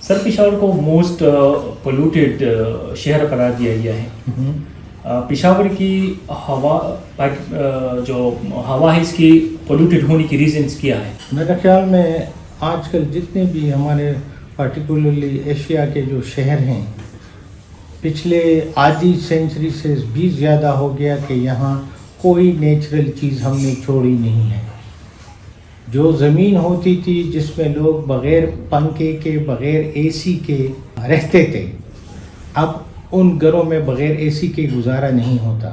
سر پشاور کو most polluted شہر قرار دیا گیا ہے. پشاور کی ہوا جو ہوا ہے اس کی پولوٹیڈ ہونے کی ریزنز کیا ہے؟ میرے خیال میں آج کل جتنے بھی ہمارے پارٹیکولرلی ایشیا کے جو شہر ہیں پچھلے آدھی سینچری سے بھی زیادہ ہو گیا کہ یہاں کوئی نیچرل چیز ہم نے چھوڑی نہیں ہے. جو زمین ہوتی تھی جس میں لوگ بغیر پنکھے کے بغیر اے سی کے رہتے تھے، اب ان گھروں میں بغیر اے سی کے گزارا نہیں ہوتا،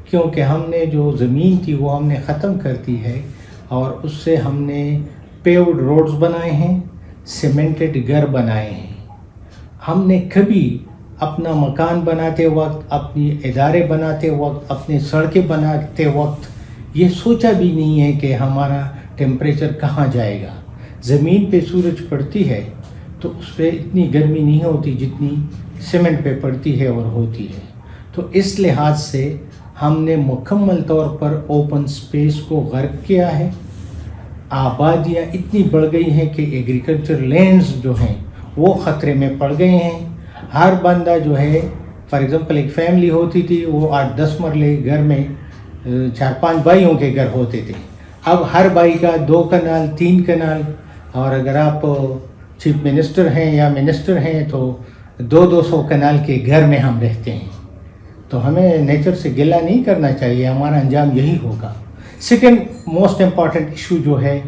کیونکہ ہم نے جو زمین تھی وہ ہم نے ختم کر دی ہے اور اس سے ہم نے پیوڈ روڈز بنائے ہیں، سیمنٹڈ گھر بنائے ہیں. ہم نے کبھی اپنا مکان بناتے وقت، اپنی ادارے بناتے وقت، اپنی سڑکیں بناتے وقت یہ سوچا بھی نہیں ہے کہ ہمارا ٹیمپریچر کہاں جائے گا. زمین پہ سورج پڑتی ہے تو اس پہ اتنی گرمی نہیں ہوتی جتنی سیمنٹ پہ پڑتی ہے اور ہوتی ہے. تو اس لحاظ سے ہم نے مکمل طور پر اوپن سپیس کو غرق کیا ہے. آبادیاں اتنی بڑھ گئی ہیں کہ ایگریکلچر لینڈز جو ہیں وہ خطرے میں پڑ گئے ہیں. ہر بندہ جو ہے فار ایگزامپل ایک فیملی ہوتی تھی، وہ 8-10 مرلے گھر میں 4-5 بھائیوں کے گھر ہوتے تھے. اب ہر بھائی کا 2 کنال 3 کنال، اور اگر آپ چیف منسٹر ہیں یا منسٹر ہیں تو 200 کنال کے گھر میں ہم رہتے ہیں. تو ہمیں نیچر سے گلہ نہیں کرنا چاہیے، ہمارا انجام یہی ہوگا. سیکنڈ موسٹ امپورٹنٹ ایشو جو ہے،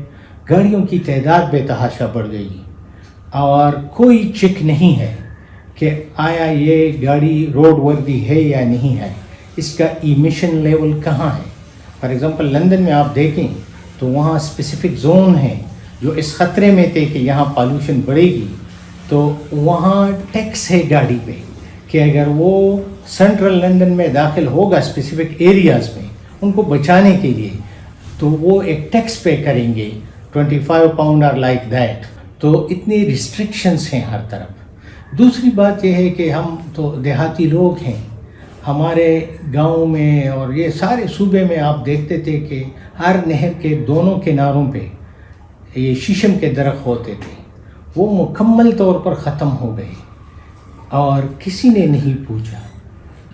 گاڑیوں کی تعداد بے تحاشا بڑھ گئی اور کوئی چیک نہیں ہے کہ آیا یہ گاڑی روڈ ورتھی ہے یا نہیں ہے، اس کا ایمیشن لیول کہاں ہے. فار ایگزامپل لندن میں آپ دیکھیں تو وہاں اسپیسیفک زون ہیں جو اس خطرے میں تھے کہ یہاں پالوشن بڑھے گی، تو وہاں ٹیکس ہے گاڑی پہ کہ اگر وہ سینٹرل لندن میں داخل ہوگا اسپیسیفک ایریاز میں ان کو بچانے کے لیے، تو وہ ایک ٹیکس پے کریں گے 25 پاؤنڈ اور لائک دیٹ. تو اتنی ریسٹرکشنز ہیں ہر طرف. دوسری بات یہ ہے کہ ہم تو دیہاتی لوگ ہیں. ہمارے گاؤں میں اور یہ سارے صوبے میں آپ دیکھتے تھے کہ ہر نہر کے دونوں کناروں پہ یہ شیشم کے درخت ہوتے تھے. وہ مکمل طور پر ختم ہو گئے اور کسی نے نہیں پوچھا.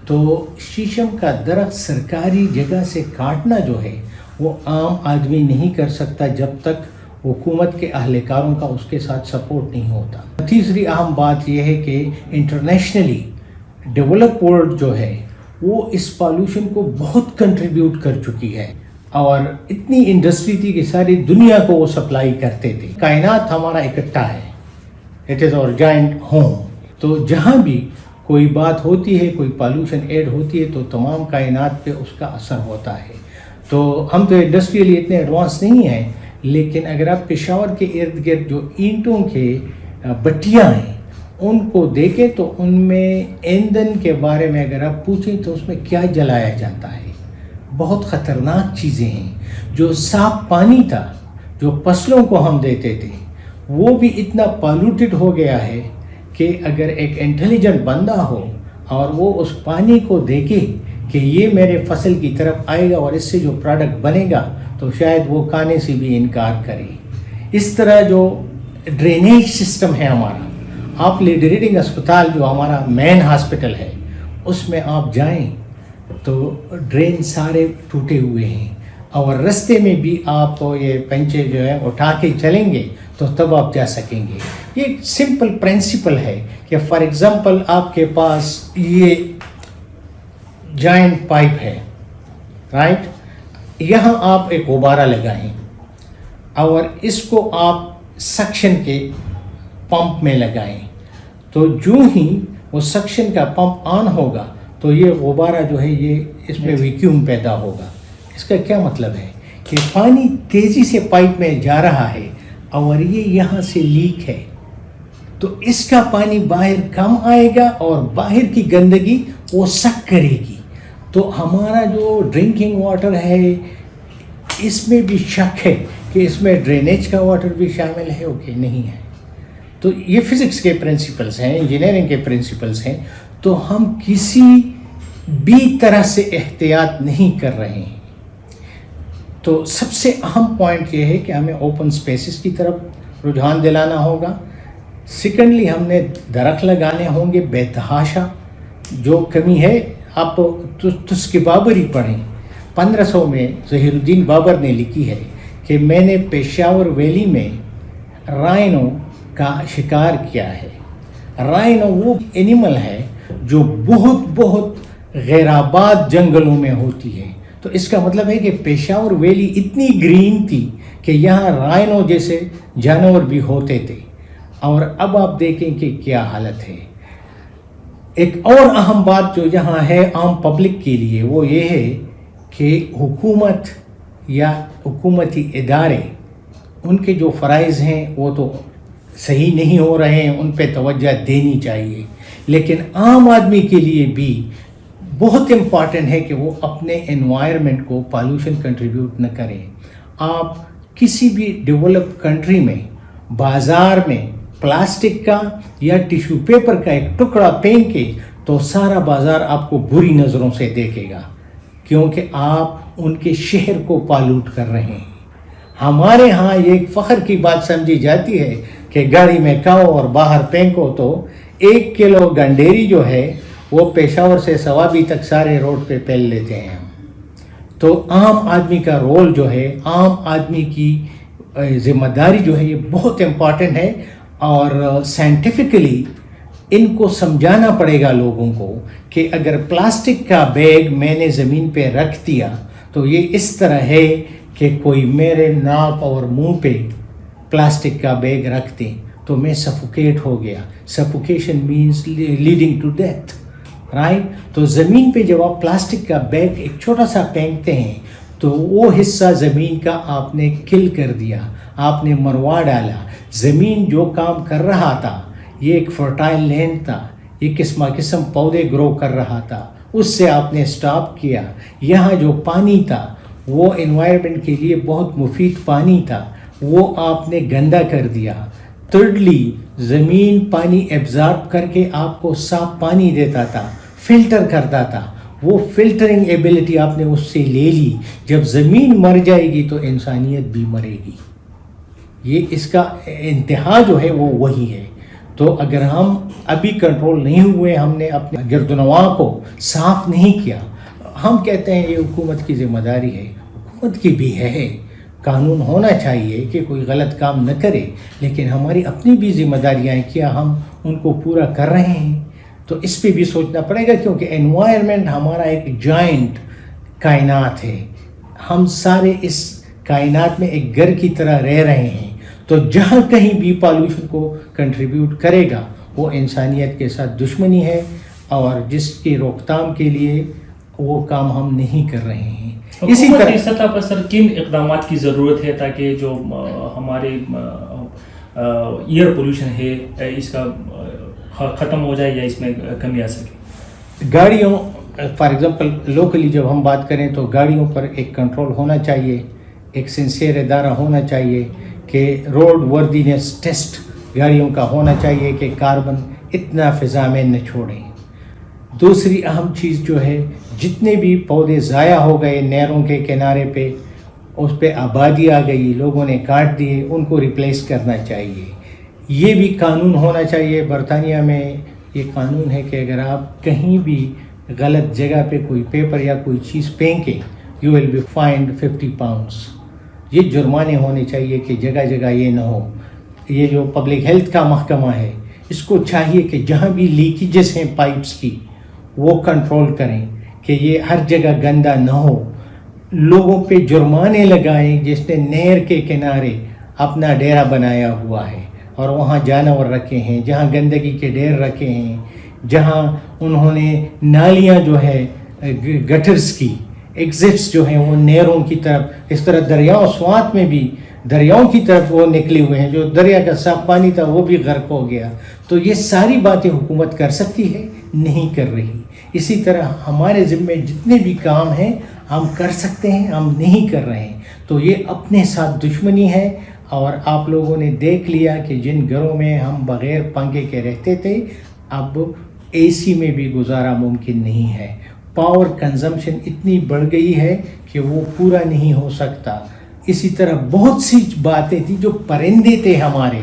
تو شیشم کا درخت سرکاری جگہ سے کاٹنا جو ہے وہ عام آدمی نہیں کر سکتا جب تک حکومت کے اہلکاروں کا اس کے ساتھ سپورٹ نہیں ہوتا. تیسری اہم بات یہ ہے کہ انٹرنیشنلی ڈیولپ ورلڈ جو ہے وہ اس پالوشن کو بہت کنٹریبیوٹ کر چکی ہے اور اتنی انڈسٹری تھی کہ ساری دنیا کو وہ سپلائی کرتے تھے. کائنات ہمارا اکٹھا ہے، اٹ از اور جائنٹ ہوم. تو جہاں بھی کوئی بات ہوتی ہے، کوئی پالوشن ایڈ ہوتی ہے تو تمام کائنات پہ اس کا اثر ہوتا ہے. تو ہم تو انڈسٹریلی اتنے ایڈوانس نہیں ہیں، لیکن اگر آپ پشاور کے ارد گرد جو اینٹوں کے بٹیاں ہیں ان کو دیکھیں تو ان میں ایندھن کے بارے میں اگر آپ پوچھیں تو اس میں کیا جلایا جاتا ہے. بہت خطرناک چیزیں ہیں. جو صاف پانی تھا جو فصلوں کو ہم دیتے تھے وہ بھی اتنا پالوٹیڈ ہو گیا ہے کہ اگر ایک انٹیلیجنٹ بندہ ہو اور وہ اس پانی کو دیکھے کہ یہ میرے فصل کی طرف آئے گا اور اس سے جو پروڈکٹ بنے گا تو شاید وہ کھانے سے بھی انکار کرے. اس طرح جو ڈرینیج سسٹم ہے ہمارا، آپ لیڈی ریڈنگ اسپتال جو ہمارا مین ہاسپٹل ہے اس میں آپ جائیں تو ڈرین سارے ٹوٹے ہوئے ہیں اور رستے میں بھی آپ یہ پنچے جو ہے اٹھا کے چلیں گے تو تب آپ جا سکیں گے. یہ ایک سمپل پرنسپل ہے کہ فار ایگزامپل آپ کے پاس یہ جائنٹ پائپ ہے، رائٹ، یہاں آپ ایک غبارہ لگائیں اور اس کو آپ سکشن کے پمپ میں لگائیں تو جو ہی وہ سکشن کا پمپ آن ہوگا تو یہ غبارہ جو ہے یہ اس میں ویکیوم پیدا ہوگا. اس کا کیا مطلب ہے کہ پانی تیزی سے پائپ میں جا رہا ہے اور یہ یہاں سے لیک ہے تو اس کا پانی باہر کم آئے گا اور باہر کی گندگی وہ سک کرے گی. تو ہمارا جو ڈرنکنگ واٹر ہے اس میں بھی شک ہے کہ اس میں ڈرینیج کا واٹر بھی شامل ہے کہ نہیں ہے. تو یہ فزکس کے پرنسپلز ہیں، انجینئرنگ کے پرنسپلز ہیں. تو ہم کسی بھی طرح سے احتیاط نہیں کر رہے ہیں. تو سب سے اہم پوائنٹ یہ ہے کہ ہمیں اوپن سپیسز کی طرف رجحان دلانا ہوگا. सेकेंडली हमने दरख्त लगाने होंगे बेतहाशा, जो कमी है आप तुस्के बाबरी पढ़ें। 1500 में ज़हीरुद्दीन बाबर ने लिखी है कि मैंने पेशावर वैली में राइनो का शिकार किया है। राइनो वो एनिमल है जो बहुत बहुत गैराबाद जंगलों में होती है। तो इसका मतलब है कि पेशावर वैली इतनी ग्रीन थी कि यहाँ राइनो जैसे जानवर भी होते थे। और अब आप देखें कि क्या हालत है। एक और अहम बात जो यहाँ है आम पब्लिक के लिए वो ये है कि हुकूमत या हुकूमती इदारे उनके जो फ़राइज़ हैं वो तो सही नहीं हो रहे हैं, उन पे तवज्जो देनी चाहिए। लेकिन आम आदमी के लिए भी बहुत इम्पॉर्टेंट है कि वो अपने एनवायरनमेंट को पॉल्यूशन कंट्रीब्यूट न करें। आप किसी भी डेवलप्ड कंट्री में बाज़ार में प्लास्टिक का या टिश्यू पेपर का एक टुकड़ा फेंक के तो सारा बाज़ार आपको बुरी नज़रों से देखेगा, क्योंकि आप उनके शहर को पॉल्यूट कर रहे हैं। हमारे यहाँ ये एक फ़ख्र की बात समझी जाती है कि गाड़ी में खाओ और बाहर फेंको, तो 1 किलो गंडेरी जो है वो पेशावर से सवाबी तक सारे रोड पे फैल लेते हैं हम। तो आम आदमी का रोल जो है, आम आदमी की ज़िम्मेदारी जो है, ये बहुत इम्पॉर्टेंट है। और साइंटिफिकली इनको समझाना पड़ेगा लोगों को कि अगर प्लास्टिक का बैग मैंने ज़मीन पे रख दिया तो ये इस तरह है कि कोई मेरे नाक और मुंह पे प्लास्टिक का बैग रख दे तो मैं सफोकेट हो गया। Suffocation means leading to death, right. तो ज़मीन पे जब आप प्लास्टिक का बैग एक छोटा सा फेंकते हैं तो वो हिस्सा ज़मीन का आपने किल कर दिया, आपने मरवा डाला। ज़मीन जो काम कर रहा था, ये एक फर्टाइल लैंड था, ये किस्म पौधे ग्रो कर रहा था, उससे आपने स्टॉप किया। यहाँ जो पानी था वो एनवायरनमेंट के लिए बहुत मुफीद पानी था, वो आपने गंदा कर दिया। थर्डली, ज़मीन पानी एब्ज़ॉर्ब करके आपको साफ पानी देता था, फिल्टर करता था, वो फिल्टरिंग एबिलिटी आपने उससे ले ली। जब ज़मीन मर जाएगी तो इंसानियत भी मरेगी। ये इसका इंतहा जो है वो वही है। तो अगर हम अभी कंट्रोल नहीं हुए, हमने अपने गिरदनवा को साफ नहीं किया, हम कहते हैं ये हुकूमत की ज़िम्मेदारी है, हुकूमत की भी है। कानून होना चाहिए कि कोई गलत काम न करे, लेकिन हमारी अपनी भी ज़िम्मेदारियाँ हैं, क्या हम उनको पूरा कर रहे हैं? तो इस पे भी सोचना पड़ेगा, क्योंकि एनवायरनमेंट हमारा एक जॉइंट कायनात है। हम सारे इस कायनात में एक घर की तरह रह रहे हैं। तो जहाँ कहीं भी पॉल्यूशन को कंट्रीब्यूट करेगा वो इंसानियत के साथ दुश्मनी है, और जिसकी रोकथाम के लिए वो काम हम नहीं कर रहे हैं। इसी तरह सतह पर सर किन इक़दामात की ज़रूरत है ताकि जो हमारे एयर पोल्यूशन है इसका ख़त्म हो जाए या इसमें कमी आ सके? गाड़ियों, फॉर एग्ज़ाम्पल लोकली जब हम बात करें तो गाड़ियों पर एक कंट्रोल होना चाहिए, एक सिंसियर इदारा होना चाहिए कि रोड वर्दीनेस टेस्ट गाड़ियों का होना चाहिए कि कार्बन इतना फ़िज़ा में न छोड़ें। दूसरी अहम चीज़ जो है, जितने भी पौधे ज़ाया हो गए नहरों के किनारे पे, उस पे आबादी आ गई, लोगों ने काट दिए, उनको रिप्लेस करना चाहिए। ये भी कानून होना चाहिए। बरतानिया में ये कानून है कि अगर आप कहीं भी गलत जगह पे कोई पेपर या कोई चीज़ फेंकें, you will be find 50 pounds. ये जुर्माने होने चाहिए कि जगह जगह ये ना हो। ये जो पब्लिक हेल्थ का महकमा है, इसको चाहिए कि जहाँ भी लीकेजेस हैं पाइप्स की, वो कंट्रोल करें कि ये हर जगह गंदा ना हो। लोगों पे जुर्माने लगाएं जिसने नहर के किनारे अपना डेरा बनाया हुआ है और वहाँ जानवर रखे हैं, जहाँ गंदगी के ढेर रखे हैं, जहाँ उन्होंने नालियाँ जो है गटर्स की एग्जिट्स जो हैं वो नहरों की तरफ, इस तरह दरियाओं स्वात में भी दरियाओं की तरफ वो निकले हुए हैं, जो दरिया का साफ पानी था वो भी गर्क हो गया। तो ये सारी बातें हुकूमत कर सकती है, नहीं कर रही। इसी तरह हमारे ज़िम्मे जितने भी काम हैं हम कर सकते हैं, हम नहीं कर रहे हैं। तो ये अपने साथ दुश्मनी है। और आप लोगों ने देख लिया कि जिन घरों में हम बग़ैर पंखे के रहते थे, अब एसी में भी गुजारा मुमकिन नहीं है। पावर कंजम्पशन इतनी बढ़ गई है कि वो पूरा नहीं हो सकता। इसी तरह बहुत सी बातें थी जो परिंदे थे हमारे,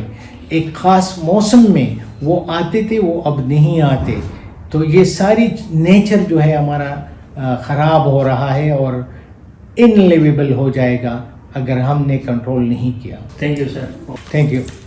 ایک خاص موسم میں وہ آتے تھے وہ اب نہیں آتے. تو یہ ساری نیچر جو ہے ہمارا خراب ہو رہا ہے اور ان لیویبل ہو جائے گا اگر ہم نے کنٹرول نہیں کیا. Thank you sir. Thank you.